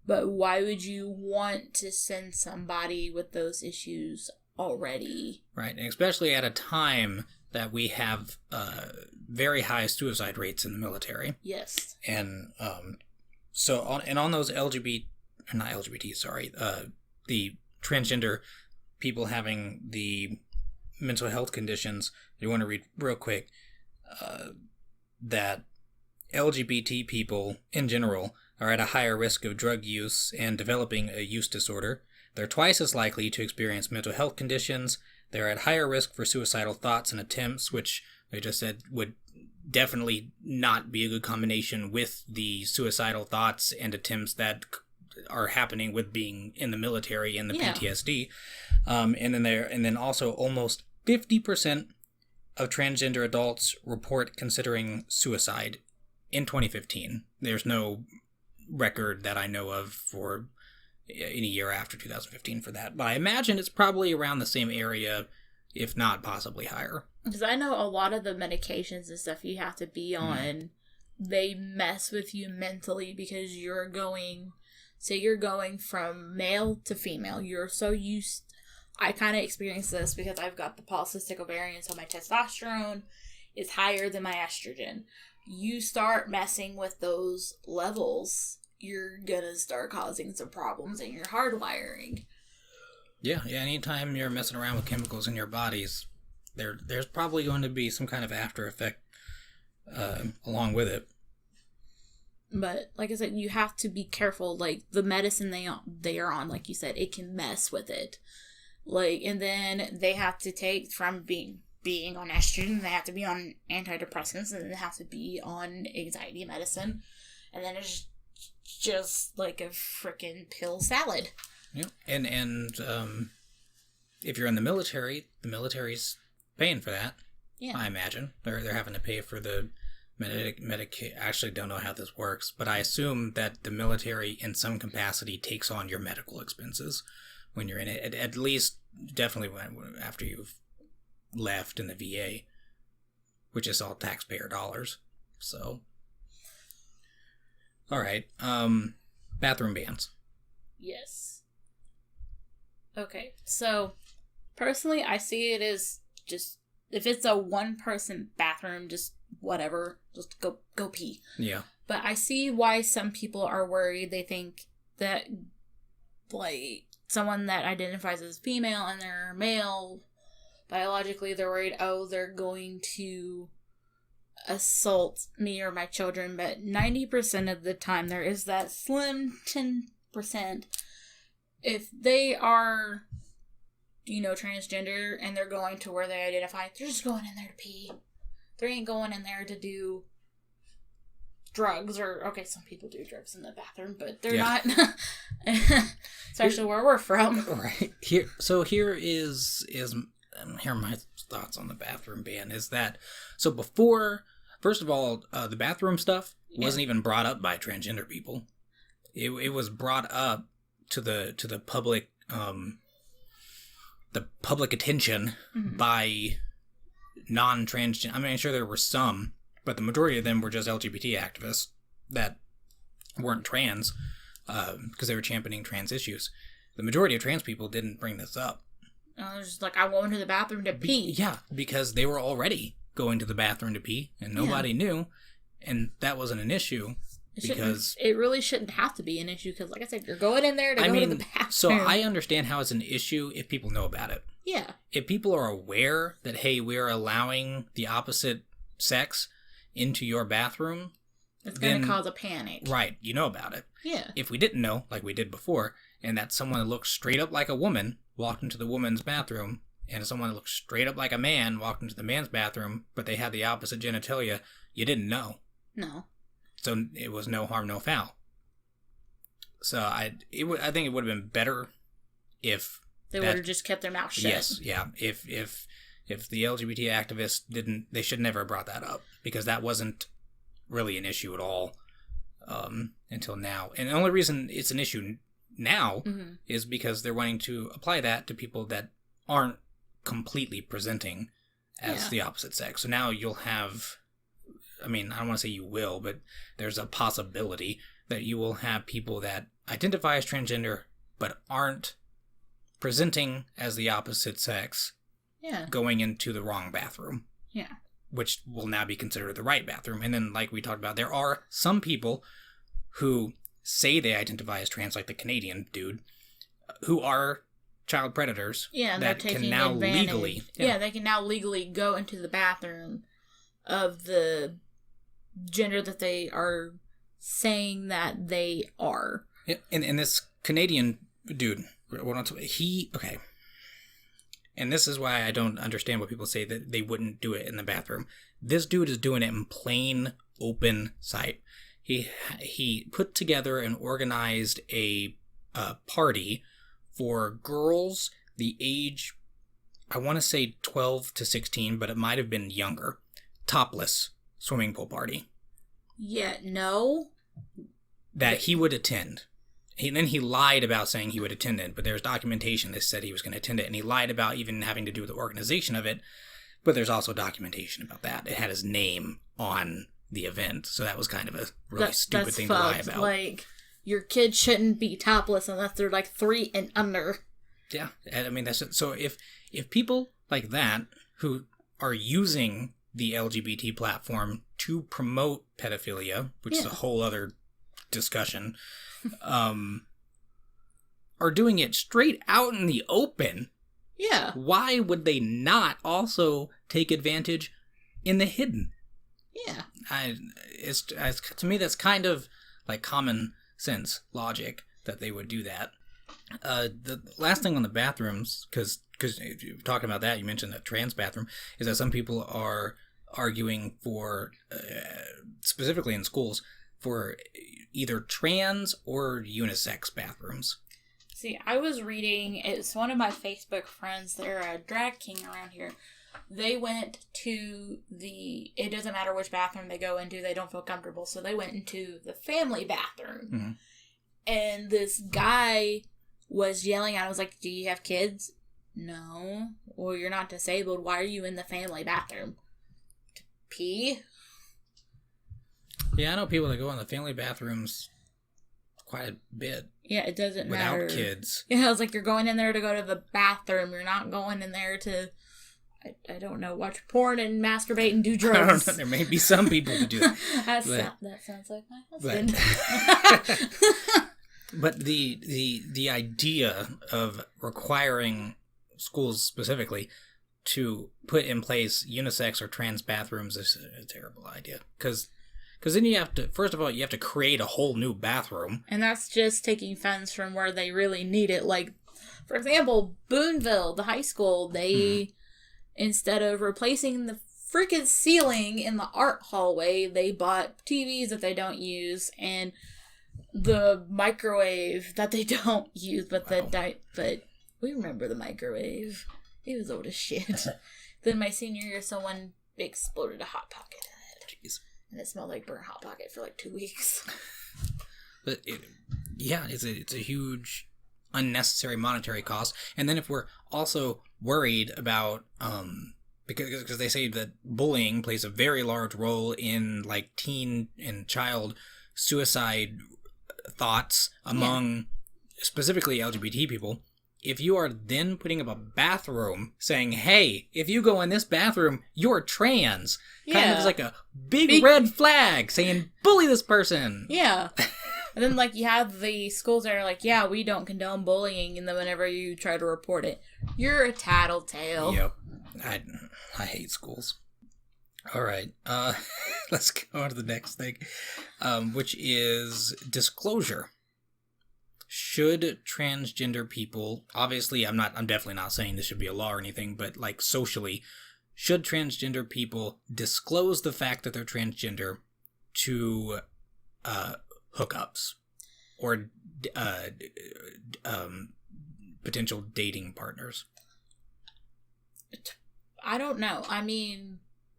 but why would you want to send somebody with those issues already? Right, and especially at a time that we have very high suicide rates in the military. Yes. And so on those the transgender people having the mental health conditions, you want to read real quick that LGBT people in general are at a higher risk of drug use and developing a use disorder. They're twice as likely to experience mental health conditions. They're at higher risk for suicidal thoughts and attempts, which I just said would definitely not be a good combination with the suicidal thoughts and attempts that are happening with being in the military and the PTSD. And then also almost 50% of transgender adults report considering suicide in 2015. There's no record that I know of for any year after 2015 for that, but I imagine it's probably around the same area, if not possibly higher. Because I know a lot of the medications and stuff you have to be on, they mess with you mentally because you're going from male to female. You're so used. I kind of experienced this because I've got the polycystic ovarian, so my testosterone is higher than my estrogen. You start messing with those levels, you're gonna start causing some problems in your hardwiring. Yeah, anytime you're messing around with chemicals in your bodies, there's probably going to be some kind of after effect along with it. But like I said, you have to be careful. Like the medicine they are on, like you said, it can mess with it. Like, and then they have to take from being on estrogen, they have to be on antidepressants, and they have to be on anxiety medicine, and then it's just like a freaking pill salad. Yeah, and if you're in the military's paying for that. Yeah, I imagine they're having to pay for the medic. I actually don't know how this works, but I assume that the military, in some capacity, takes on your medical expenses when you're in it. At least, definitely after you've left in the VA, which is all taxpayer dollars. So, all right, bathroom bans. Yes. Okay, so personally, I see it as just if it's a one-person bathroom, just whatever, just go pee. Yeah. But I see why some people are worried. They think that, like, someone that identifies as female and they're male, biologically, they're worried, oh, they're going to assault me or my children. But 90% of the time, there is that slim 10%. If they are, transgender and they're going to where they identify, they're just going in there to pee. They ain't going in there to do drugs okay, some people do drugs in the bathroom, but they're not. Especially where we're from. Right. Here are my thoughts on the bathroom ban is that, so before, first of all, the bathroom stuff wasn't even brought up by transgender people. It was brought up to the public, the public attention by non-transgender. I mean, I'm sure there were some, but the majority of them were just LGBT activists that weren't trans, because they were championing trans issues. The majority of trans people didn't bring this up. They're just like, I'm going to the bathroom to pee. Yeah, because they were already going to the bathroom to pee, and nobody knew, and that wasn't an issue. Because it really shouldn't have to be an issue, because like I said, you're going in there to go to the bathroom. So I understand how it's an issue if people know about it. Yeah. If people are aware that, hey, we're allowing the opposite sex into your bathroom, it's going to cause a panic. Right, you know about it. Yeah. If we didn't know, like we did before, and that someone that looked straight up like a woman walked into the woman's bathroom, and someone that looked straight up like a man walked into the man's bathroom, but they had the opposite genitalia, you didn't know. No. So it was no harm, no foul. So I think it would have been better if they would have just kept their mouth shut. Yes, yeah. If the LGBT activists didn't, they should never have brought that up, because that wasn't really an issue at all until now. And the only reason it's an issue now is because they're wanting to apply that to people that aren't completely presenting as the opposite sex. So now you'll have, I mean, I don't want to say you will, but there's a possibility that you will have people that identify as transgender but aren't presenting as the opposite sex going into the wrong bathroom. Yeah. Which will now be considered the right bathroom. And then, like we talked about, there are some people who say they identify as trans, like the Canadian dude, who are child predators. Yeah, that they're taking can now advantage. Legally. Yeah, they can now legally go into the bathroom of the gender that they are saying that they are. Yeah, and this Canadian dude, okay. And this is why I don't understand what people say that they wouldn't do it in the bathroom. This dude is doing it in plain open sight. He put together and organized a party for girls the age, I want to say 12 to 16, but it might have been younger. Topless swimming pool party. Yeah, no. That he would attend. Then he lied about saying he would attend it, but there's documentation that said he was going to attend it, and he lied about even having to do with the organization of it, but there's also documentation about that. It had his name on the event, so that was kind of a really stupid thing to lie about. Like, your kids shouldn't be topless unless they're like 3 and under. Yeah, I mean, that's it. So if people like that, who are using the LGBT platform to promote pedophilia, which is a whole other discussion, are doing it straight out in the open. Yeah. Why would they not also take advantage in the hidden? Yeah. To me, that's kind of like common sense logic that they would do that. The last thing on the bathrooms, because you're talking about that, you mentioned that trans bathroom, is that some people are arguing for, specifically in schools, for either trans or unisex bathrooms. See, I was reading, it's one of my Facebook friends, they're a drag king around here. They went to it doesn't matter which bathroom they go into, they don't feel comfortable, so they went into the family bathroom. Mm-hmm. And this guy was yelling at him, was like, do you have kids? No. Well, you're not disabled. Why are you in the family bathroom? To pee? Yeah, I know people that go in the family bathrooms quite a bit. Yeah, it doesn't matter. Without kids. Yeah, I was like, you're going in there to go to the bathroom. You're not going in there to, I don't know, watch porn and masturbate and do drugs. I don't know. There may be some people who do that. That sounds like my husband. But the idea of requiring schools specifically to put in place unisex or trans bathrooms is a terrible idea. Because then you have to, first of all, you have to create a whole new bathroom. And that's just taking funds from where they really need it. Like, for example, Boonville, the high school, they, instead of replacing the freaking ceiling in the art hallway, they bought TVs that they don't use and the microwave that they don't use. But but we remember the microwave. It was old as shit. Then my senior year, someone exploded a Hot Pocket in it. Jeez. And it smelled like burnt Hot Pocket for like 2 weeks. But it's a huge unnecessary monetary cost. And then if we're also worried about because they say that bullying plays a very large role in like teen and child suicide thoughts among specifically LGBT people. If you are then putting up a bathroom saying, hey, if you go in this bathroom, you're trans. Kind of like a big red flag saying, bully this person. Yeah. And then, like, you have the schools that are like, yeah, we don't condone bullying. And then whenever you try to report it, you're a tattletale. Yep. I hate schools. All right. Let's go on to the next thing, which is disclosure. Should transgender people, obviously I'm definitely not saying this should be a law or anything, but like socially, should transgender people disclose the fact that they're transgender to hookups or potential dating partners? I don't know. I mean,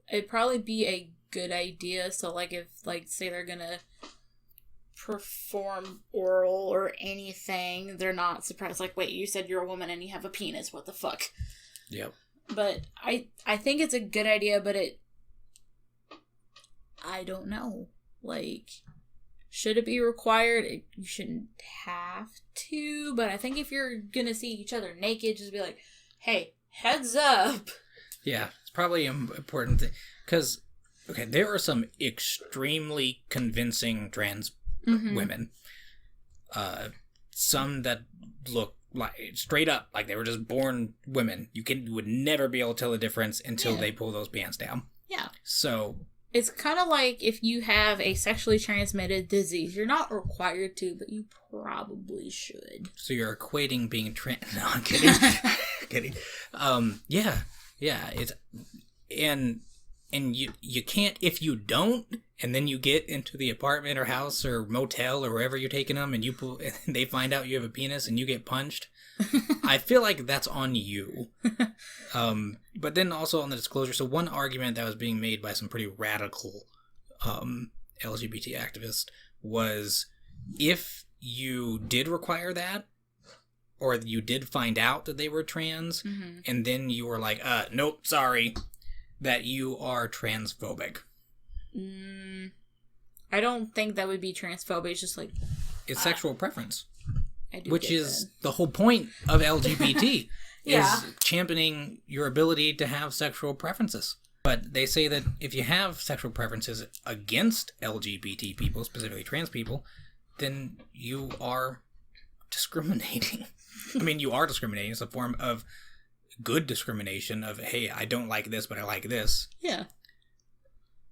it'd probably be a good idea. So like if like say they're gonna perform oral or anything, they're not surprised like, wait, you said you're a woman and you have a penis, what the fuck? Yep. But I think it's a good idea, but I don't know, like, should it be required? You shouldn't have to, but I think if you're gonna see each other naked, just be like, hey, heads up. Yeah, it's probably an important thing, because okay, there are some extremely convincing trans women. Some that look like straight up like they were just born women. You would never be able to tell the difference until they pull those pants down. Yeah. So it's kind of like if you have a sexually transmitted disease, you're not required to, but you probably should. So you're equating being trans. No, I'm kidding. Kidding. Yeah. It's and you can't, if you don't, and then you get into the apartment or house or motel or wherever you're taking them, and and they find out you have a penis and you get punched. I feel like that's on you. But then also on the disclosure, so one argument that was being made by some pretty radical LGBT activists was if you did require that, or you did find out that they were trans, and then you were like, nope, sorry, that you are transphobic. I don't think that would be transphobic. It's just like... It's sexual preference. Which is the whole point of LGBT. Is championing your ability to have sexual preferences. But they say that if you have sexual preferences against LGBT people, specifically trans people, then you are discriminating. I mean, you are discriminating. It's a form of good discrimination of, hey, I don't like this, but I like this. Yeah.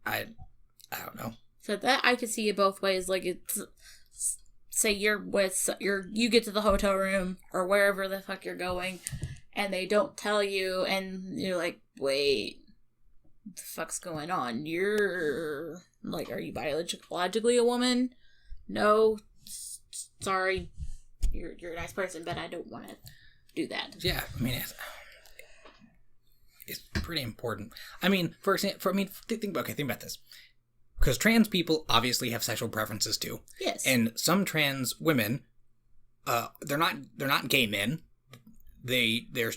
I don't know. So that I could see it both ways. Like, it's, say you get to the hotel room or wherever the fuck you're going, and they don't tell you, and you're like, wait, what the fuck's going on? You're, like, are you biologically a woman? No, sorry, you're a nice person, but I don't want to do that. Yeah, I mean, it's pretty important. I mean, think about this. Because trans people obviously have sexual preferences too. Yes. And some trans women, they're not gay men. They're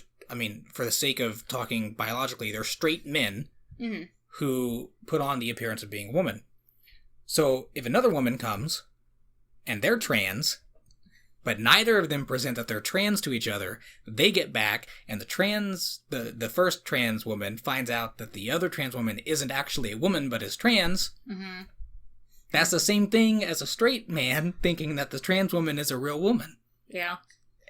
for the sake of talking biologically, they're straight men who put on the appearance of being a woman. So if another woman comes and they're trans, but neither of them present that they're trans to each other, they get back, and the first trans woman finds out that the other trans woman isn't actually a woman but is trans. Mm-hmm. That's the same thing as a straight man thinking that the trans woman is a real woman. Yeah.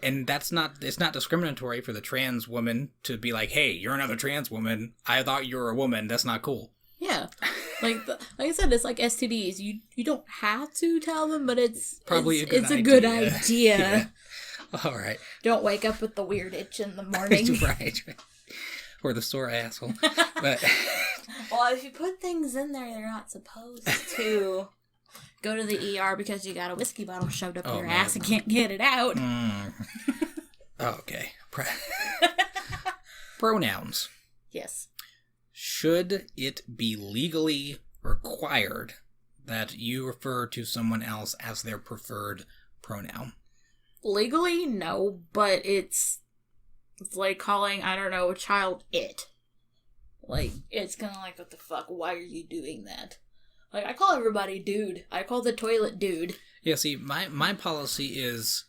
And it's not discriminatory for the trans woman to be like, hey, you're another trans woman. I thought you were a woman. That's not cool. Yeah. Like I said, it's like STDs. You don't have to tell them, but it's probably a good idea. Yeah. All right. Don't wake up with the weird itch in the morning. Right. Or the sore asshole. But well, if you put things in there they're not supposed to, go to the ER because you got a whiskey bottle shoved up your ass and can't get it out. Okay. Pronouns. Yes. Should it be legally required that you refer to someone else as their preferred pronoun? Legally, no, but it's like calling, I don't know, a child it. Like, it's kind of like, what the fuck? Why are you doing that? Like, I call everybody dude. I call the toilet dude. Yeah, see, my policy is,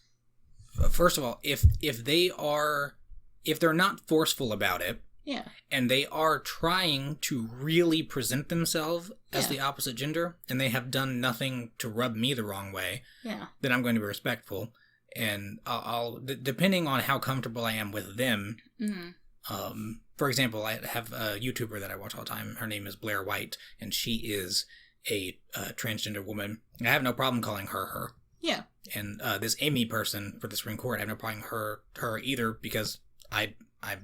first of all, if they're not forceful about it, yeah, and they are trying to really present themselves as the opposite gender, and they have done nothing to rub me the wrong way, then I'm going to be respectful. And I'll depending on how comfortable I am with them. Mm-hmm. For example, I have a YouTuber that I watch all the time. Her name is Blair White, and she is a transgender woman. I have no problem calling her her. Yeah. And this Amy person for the Supreme Court, I have no problem calling her either, because I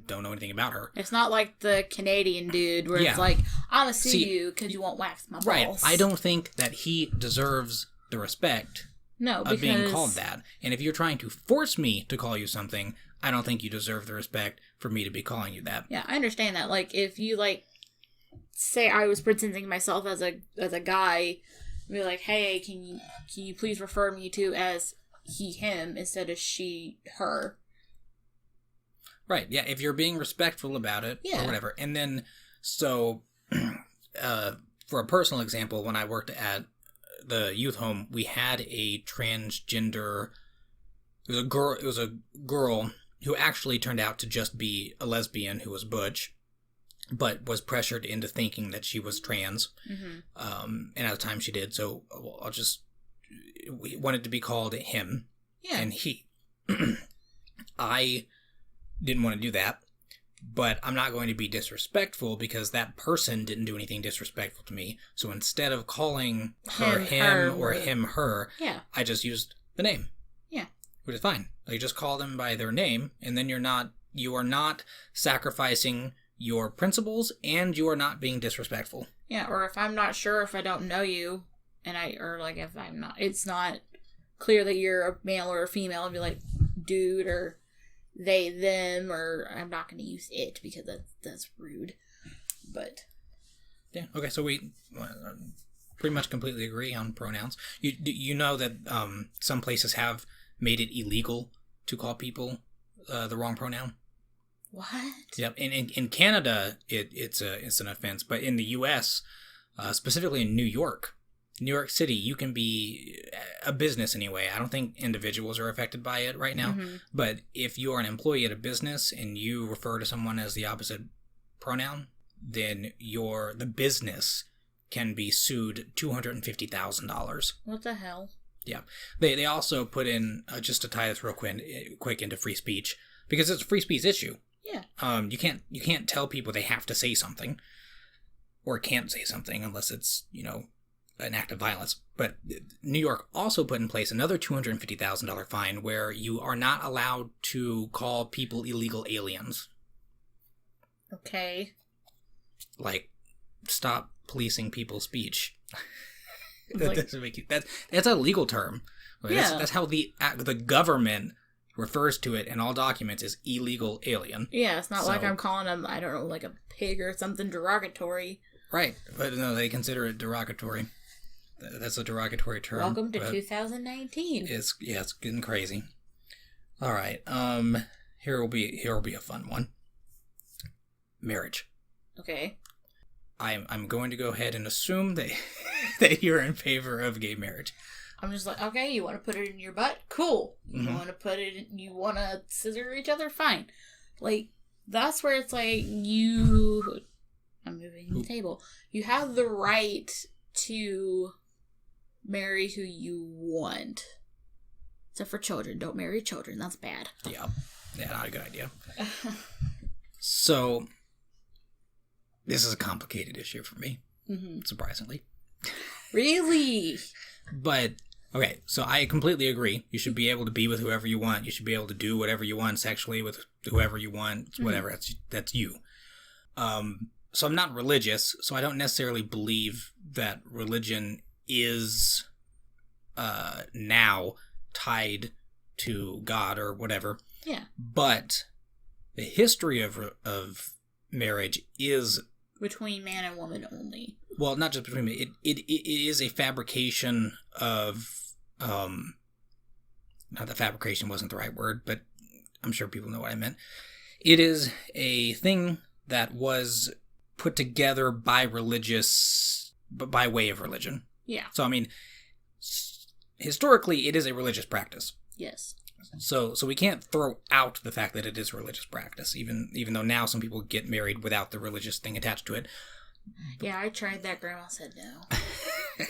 don't know anything about her. It's not like the Canadian dude where it's like, I'm gonna sue you because you won't wax my balls. Right. I don't think that he deserves the respect of being called that. And if you're trying to force me to call you something, I don't think you deserve the respect for me to be calling you that. Yeah, I understand that. Like, if you, like, say I was presenting myself as a guy, be like, hey, can you please refer me to as he, him, instead of she, her. Right, yeah, if you're being respectful about it, or whatever. And then, so, for a personal example, when I worked at the youth home, we had a transgender, it was a girl who actually turned out to just be a lesbian who was butch, but was pressured into thinking that she was trans. Mm-hmm. And at the time she did, so we wanted to be called him and he. I didn't want to do that, but I'm not going to be disrespectful because that person didn't do anything disrespectful to me. So instead of calling her him or him her, I just used the name. Yeah. Which is fine. You just call them by their name, and then you are not sacrificing your principles, and you are not being disrespectful. Yeah, or if I'm not sure, if I don't know you, if I'm not, it's not clear that you're a male or a female, I'd be like, dude, or they, them, or I'm not going to use it because that's rude. But yeah, okay, so we pretty much completely agree on pronouns. You know that some places have made it illegal to call people the wrong pronoun. What? Yep. In Canada, it's an offense, but in the U.S., specifically in New York City, you can be a business anyway. I don't think individuals are affected by it right now. Mm-hmm. But if you are an employee at a business and you refer to someone as the opposite pronoun, then the business can be sued $250,000. What the hell? Yeah. They also put in, just to tie this real quick into free speech, because it's a free speech issue. Yeah. You can't tell people they have to say something or can't say something unless it's, an act of violence. But New York also put in place another $250,000 fine where you are not allowed to call people illegal aliens. Okay. Like, stop policing people's speech. Like, That doesn't make you, that's a legal term. Yeah. That's how the government refers to it in all documents as illegal alien. Yeah, it's not like I'm calling them, I don't know, like a pig or something derogatory. Right, but no, they consider it derogatory. That's a derogatory term. Welcome to 2019. It's getting crazy. All right, here will be a fun one. Marriage. Okay. I'm going to go ahead and assume that that you're in favor of gay marriage. I'm just like, okay, you want to put it in your butt? Cool. You Mm-hmm. want to put it in, you want to scissor each other? Fine. Like, that's where it's like, I'm moving the table. You have the right to marry who you want. Except for children. Don't marry children. That's bad. Yeah, not a good idea. So, this is a complicated issue for me, surprisingly. Really? But, okay, so I completely agree. You should be able to be with whoever you want. You should be able to do whatever you want sexually with whoever you want. Whatever, that's you. So I'm not religious, so I don't necessarily believe that religion is now tied to God or whatever. Yeah. But the history of marriage is Between man and woman only. Well, not just between me. It is a fabrication of not that fabrication wasn't the right word, but I'm sure people know what I meant. It is a thing that was put together by by way of religion. Yeah. So I mean, historically, it is a religious practice. Yes. So we can't throw out the fact that it is religious practice, even though now some people get married without the religious thing attached to it. Yeah, I tried that. Grandma said no.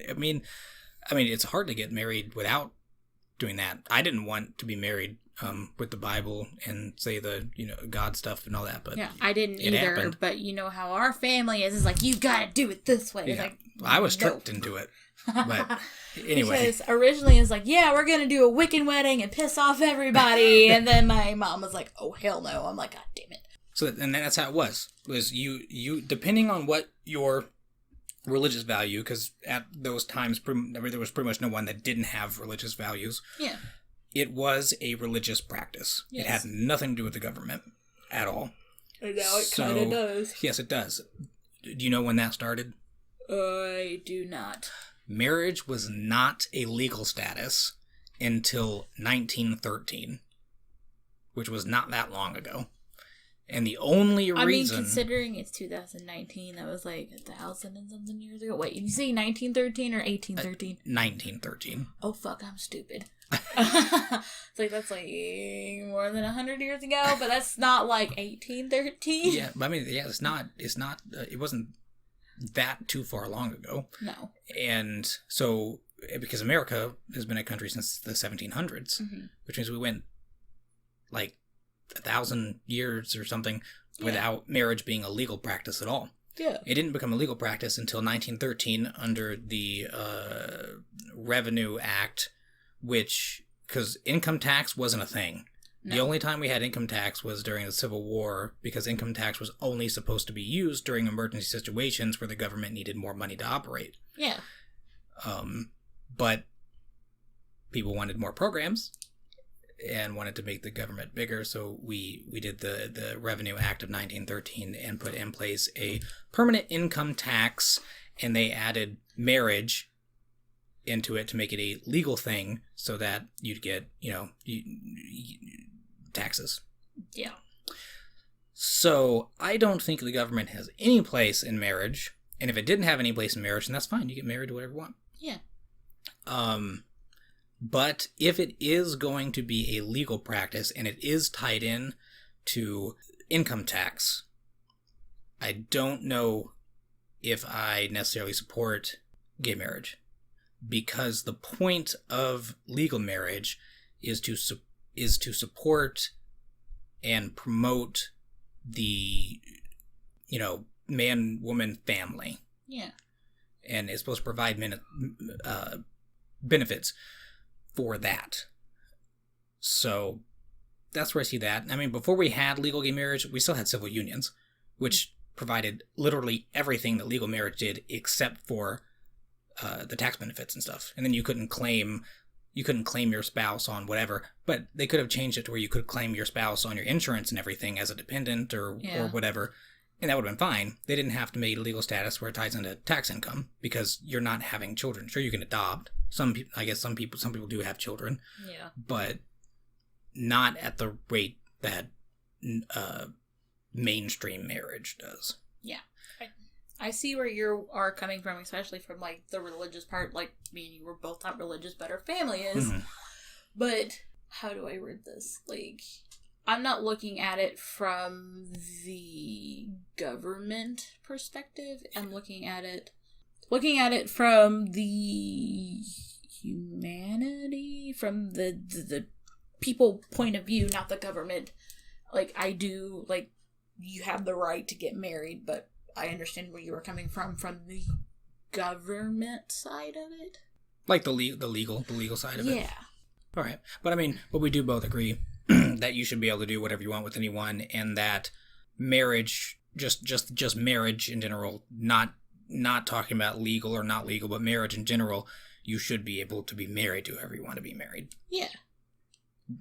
I mean, it's hard to get married without doing that. I didn't want to be married with the Bible and say the God stuff and all that, but yeah, I didn't either. Happened. But you know how our family is. It's like, you gotta do it this way. It's like, I was tricked into it. But anyway, because originally it's like, yeah, we're gonna do a Wiccan wedding and piss off everybody, and then my mom was like, oh hell no. I'm like, God damn it. So and that's how it was you depending on what your religious value, because at those times there was pretty much no one that didn't have religious values. Yeah. It was a religious practice. Yes. It had nothing to do with the government at all. And now it kind of does. Yes, it does. Do you know when that started? I do not. Marriage was not a legal status until 1913, which was not that long ago. And the only reason... I mean, considering it's 2019, that was like 1,000 and something years ago. Wait, did you say 1913 or 1813? 1913. Oh, fuck, I'm stupid. It's like, that's like more than 100 years ago, but that's not like 1813. Yeah, but I mean, yeah, it's not, it wasn't that too far long ago. No. And so, because America has been a country since the 1700s, which means we went like 1,000 years or something without marriage being a legal practice at all. Yeah. It didn't become a legal practice until 1913 under the Revenue Act, which, because income tax wasn't a thing. No. The only time we had income tax was during the Civil War, because income tax was only supposed to be used during emergency situations where the government needed more money to operate. Yeah. But people wanted more programs and wanted to make the government bigger, so we did the Revenue Act of 1913 and put in place a permanent income tax, and they added marriage into it to make it a legal thing so that you'd get, taxes. Yeah. So I don't think the government has any place in marriage, and if it didn't have any place in marriage, then that's fine. You get married to whatever you want. Yeah. But if it is going to be a legal practice and it is tied in to income tax, I don't know if I necessarily support gay marriage, because the point of legal marriage is to support and promote the man-woman family. Yeah. and is supposed to provide benefits for that. So that's where I see that. I mean, before we had legal gay marriage, we still had civil unions, which provided literally everything that legal marriage did except for the tax benefits and stuff. And then you couldn't claim your spouse on whatever, but they could have changed it to where you could claim your spouse on your insurance and everything as a dependent or whatever. And that would have been fine. They didn't have to make legal status where it ties into tax income because you're not having children. Sure, you can adopt. Some people do have children. Yeah. But not at the rate that mainstream marriage does. Yeah. I see where you are coming from, especially from, like, the religious part. Like, me and you were both not religious, but our family is. Mm-hmm. But how do I word this? Like, I'm not looking at it from the government perspective. I'm looking at it from the humanity, from the people point of view, not the government. Like, I do, like, you have the right to get married, but I understand where you were coming from the government side of it. Like the legal side of it. Yeah. All right. But we do both agree that you should be able to do whatever you want with anyone, and that marriage, just marriage in general, not talking about legal or not legal, but marriage in general, you should be able to be married to whoever you want to be married. Yeah.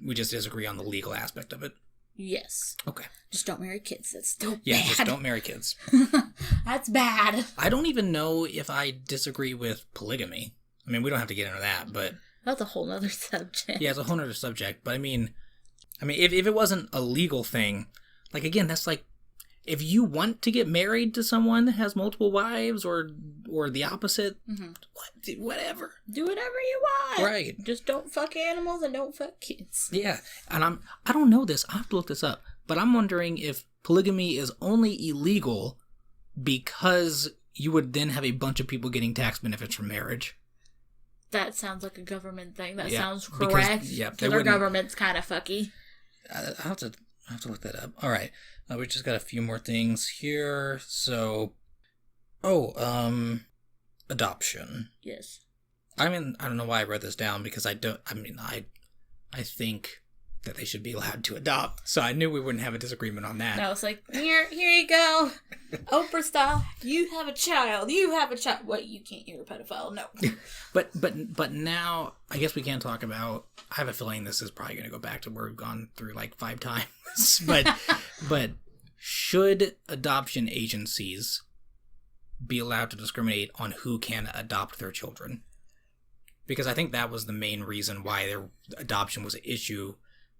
We just disagree on the legal aspect of it. Yes. Okay. Just don't marry kids. That's still bad. Yeah, just don't marry kids. That's bad. I don't even know if I disagree with polygamy. I mean, we don't have to get into that, but... That's a whole nother subject. Yeah, it's a whole nother subject. But I mean, if it wasn't a legal thing, like, again, that's like, if you want to get married to someone that has multiple wives or the opposite, whatever. Do whatever you want. Right. Just don't fuck animals and don't fuck kids. Yeah. And I don't know this. I have to look this up. But I'm wondering if polygamy is only illegal because you would then have a bunch of people getting tax benefits from marriage. That sounds like a government thing. That sounds correct. Because our government's kind of fucky. I'll have to look that up. All right. We just got a few more things here. So, adoption. Yes. I don't know why I wrote this down because I think that they should be allowed to adopt. So I knew we wouldn't have a disagreement on that. No, it's like, here you go. Oprah style. You have a child. What, you can't, you're a pedophile. No. But now, I guess we can talk about, I have a feeling this is probably going to go back to where we've gone through like 5 times. But should adoption agencies be allowed to discriminate on who can adopt their children? Because I think that was the main reason why their adoption was an issue,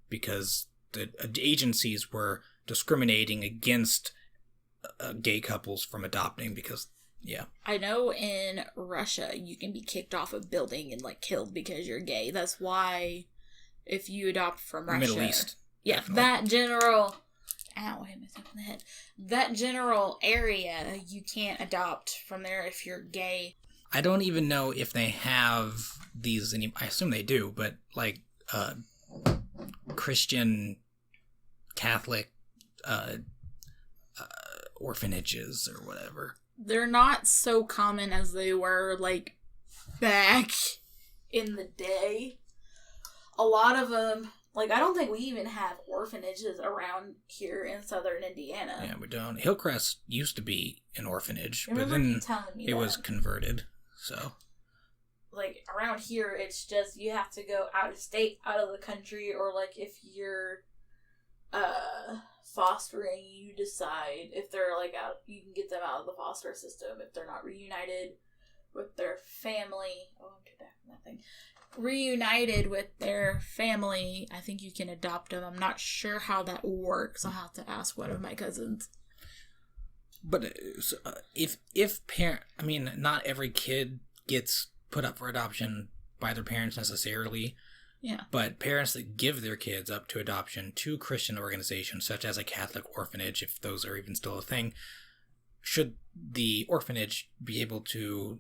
because the agencies were discriminating against gay couples from adopting because, yeah. I know in Russia you can be kicked off a building and, like, killed because you're gay. That's why if you adopt from Russia... Middle East. Yeah, definitely. That general... Ow, I hit myself in the head. That general area, you can't adopt from there if you're gay. I don't even know if they have these any. I assume they do, but like Christian, Catholic orphanages or whatever. They're not so common as they were, like, back in the day. A lot of them, like, I don't think we even have orphanages around here in southern Indiana. Yeah, we don't. Hillcrest used to be an orphanage, but then it that was converted. So, like, around here, it's just you have to go out of state, out of the country, or, like, if you're fostering, you decide if they're, like, out, you can get them out of the foster system if they're not reunited with their family. Oh, I'm too back from that thing. Reunited with their family, I think you can adopt them. I'm not sure how that works. I'll have to ask one of my cousins. But not every kid gets put up for adoption by their parents necessarily. Yeah. But parents that give their kids up to adoption to Christian organizations, such as a Catholic orphanage, if those are even still a thing, should the orphanage be able to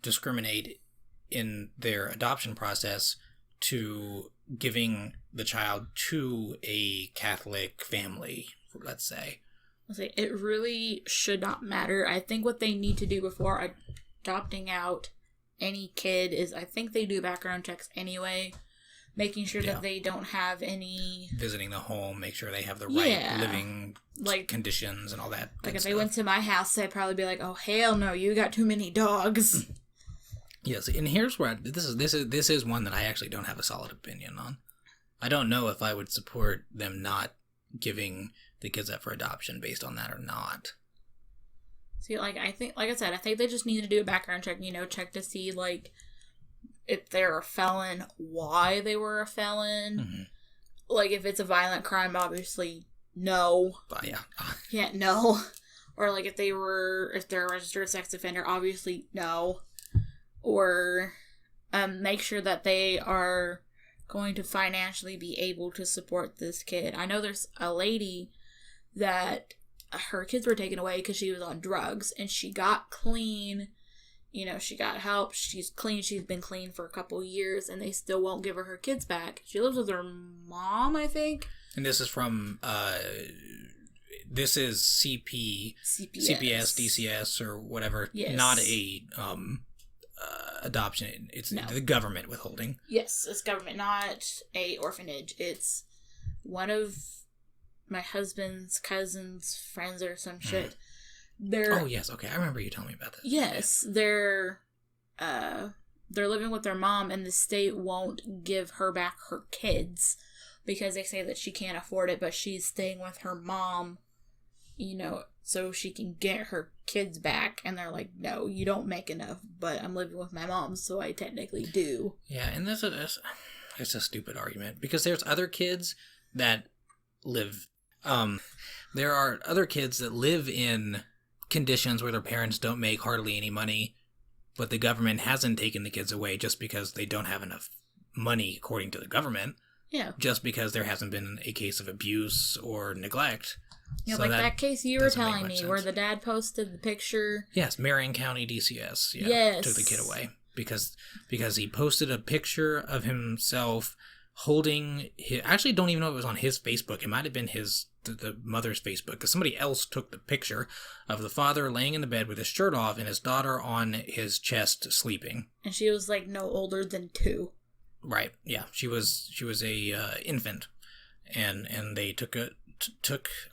discriminate in their adoption process to giving the child to a Catholic family, let's say? It really should not matter. I think what they need to do before adopting out any kid is, I think they do background checks anyway, making sure that they don't have any... Visiting the home, make sure they have the right living conditions and all that. Like, if they went to my house, they'd probably be like, oh, hell no, you got too many dogs. Yes, and here's where this is one that I actually don't have a solid opinion on. I don't know if I would support them not giving the kids up for adoption based on that or not. See, like, I think, like I said, I think they just need to do a background check, check to see, like, if they're a felon, why they were a felon. Mm-hmm. Like, if it's a violent crime, obviously, no. Yeah, no. Or, like, if they're a registered sex offender, obviously, no. Or make sure that they are going to financially be able to support this kid. I know there's a lady that her kids were taken away because she was on drugs, and she got clean. She got help. She's clean. She's been clean for a couple years, and they still won't give her kids back. She lives with her mom, I think. And this is from, this is CPS, DCS, or whatever. Yes. Not a, adoption. It's the government withholding. Yes, it's government, not a orphanage. It's one of my husband's cousin's friends or some shit. Oh yes, okay, I remember you telling me about that. Yes, they're living with their mom, and the state won't give her back her kids because they say that she can't afford it, but she's staying with her mom, so she can get her kids back. And they're like, no, you don't make enough, but I'm living with my mom, so I technically do. Yeah, and it's a stupid argument, because there's other kids that live, there are other kids that live in conditions where their parents don't make hardly any money, but the government hasn't taken the kids away just because they don't have enough money, according to the government. Yeah. Just because there hasn't been a case of abuse or neglect. Yeah, so like that case you were telling me, where the dad posted the picture. Yes, Marion County DCS. Yeah, yes. Took the kid away because he posted a picture of himself holding I actually don't even know if it was on his Facebook. It might have been the mother's Facebook, because somebody else took the picture of the father laying in the bed with his shirt off and his daughter on his chest sleeping. And she was like no older than 2. Right. Yeah. She was a infant, and they took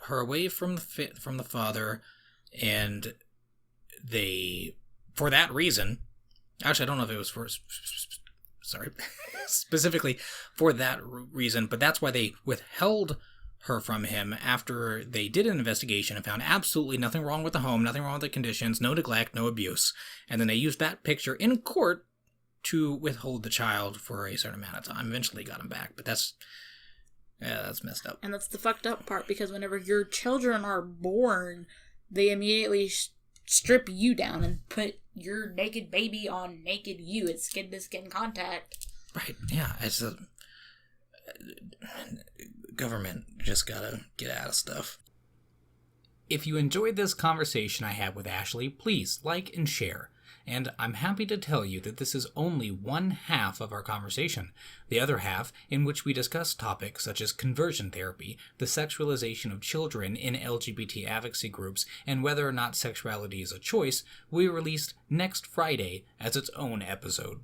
her away from the father, and they, for that reason, actually I don't know if it was specifically for that reason, but that's why they withheld her from him after they did an investigation and found absolutely nothing wrong with the home, nothing wrong with the conditions, no neglect, no abuse. And then they used that picture in court to withhold the child for a certain amount of time. Eventually got him back, but that's messed up. And that's the fucked up part, because whenever your children are born, they immediately strip you down and put your naked baby on naked you. It's skin-to-skin contact. Right, yeah. It's a government just gotta get out of stuff. If you enjoyed this conversation I had with Ashley, please like and share. And I'm happy to tell you that this is only one half of our conversation. The other half, in which we discuss topics such as conversion therapy, the sexualization of children in LGBT advocacy groups, and whether or not sexuality is a choice, will be released next Friday as its own episode.